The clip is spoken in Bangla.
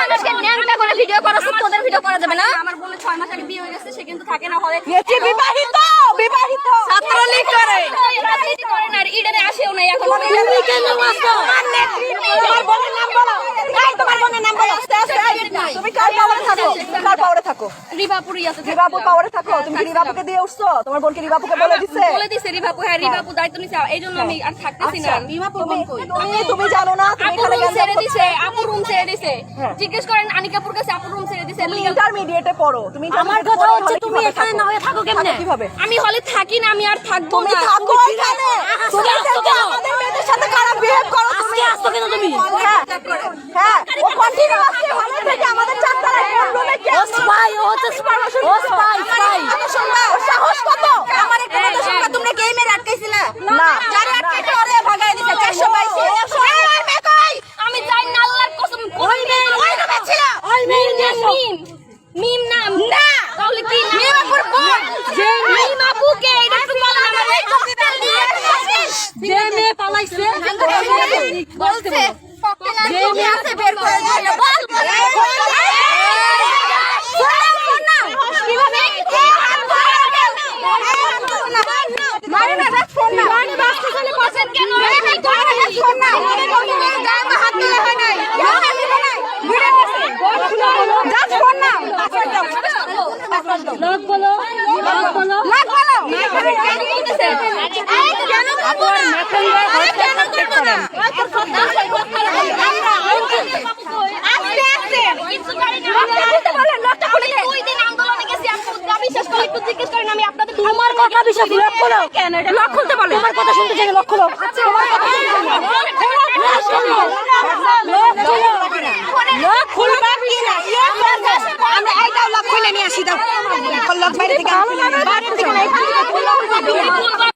মানুষকে ন্যাংটা করে ভিডিও করা তোদের ভিডিও করা যাবে না। আমার বোনের 6 মাস আগে বিয়ে হয়ে গেছে, সে কিন্তু থাকে না হলে বিবাহিত ছাত্রলীগ করে রাজনীতি করে না, ইডেনে আসেও না এখন। তুমি কেন আসছো? তোমার বোনের নাম বলো। এই তোমার বোনের নাম বলো। তুমি কার পাওয়ারে থাকো? কার পাওয়ারে থাকো? রিভাপুরই আছে। রিভাপুর পাওয়ারে থাকো। তুমি কি রিভাপুকে দিয়ে উঠছো? তোমার বোনকে রিভাপুকে বলে দিছে? বলে দিছে রিভাপু। হ্যাঁ, রিভাপু দায়িত্ব নিছে, এইজন্য আমি আর থাকতেছি না। রিভাপুর বোন কই? তুমি জানো না তুমি আপু এখানে রুম ছেড়ে দিছে, আপু রুম ছেড়ে দিছে। জিজ্ঞেস করেন আনিকাপুর কাছে, আপু রুম ছেড়ে দিছে। তুমি ইন্টারমিডিয়েটে পড়ো। তুমি আমার কথা হচ্ছে তুমি এখানে না হয়ে থাকো কেমনে? কিভাবে? আমি হলে থাকি না, আমি আর থাকবো তুমি না। থাকো এখানে। তুমি থেকে আমাদের মেয়েদের সাথে খারাপ বিহেভ করো তুমি। আসছো কেন তুমি? হ্যাঁ ও কন্টিনিউ আসছে হলে থেকে আমাদের চারতলায় কোন রুমে কি ও স্পাই, ও হচ্ছে স্পাই, ও স্পাই, স্পাই। শুনবা ওর সাহস কত? আমার একটা কথা শুনবা, তোমরা গেমের আটকাইছিলা না যারা আটকাইছে ওরে ভাগায় দিছে 422 আমি যাই না, আল্লাহর কসম। ওই মেয়ে ওই রুমে ছিল। ওই মেয়ের নিয়ে আসো। মিম নাম না, তাহলে কি নাম? মিমাপুর বোন। যে মিমাপুকে এটা একটু বলো না। যে মেয়ে পালাইছে বলছে ককটেল আর কি আছে বের করে দিল। বল কিভাবে মারে না ফোন না মানে বাসতে চলে পছন্দ কেন এই ফোন না গায়ে হাত দিলে হয় নাই ভিড়ে গেছে জাস্ট ফোন না লোক বলো, লোক বলো। লাগ বলো কেন বলতেছে এই কেন করব না কেন করব না আস্তে আস্তে কিছু জানি না বলতে বলেন লকটা খুলে দে। 2 দিন আন্দোলনে গেছি, আপনি বিশ্বাস করে একটু জিজ্ঞেস করেন। আমি আপনাদের তোমার কথা বিশ্বাস লক খোলো। কেন এটা লক খুলতে বলেন? তোমার কথা শুনতে চাই, লক খোলো। তোমার কথা শুনতে চাই। লক খুলবা কি না? আমরা এইটাও লক খুলে নিয়ে আসি দাও লক বাইরে থেকে বাইরে থেকে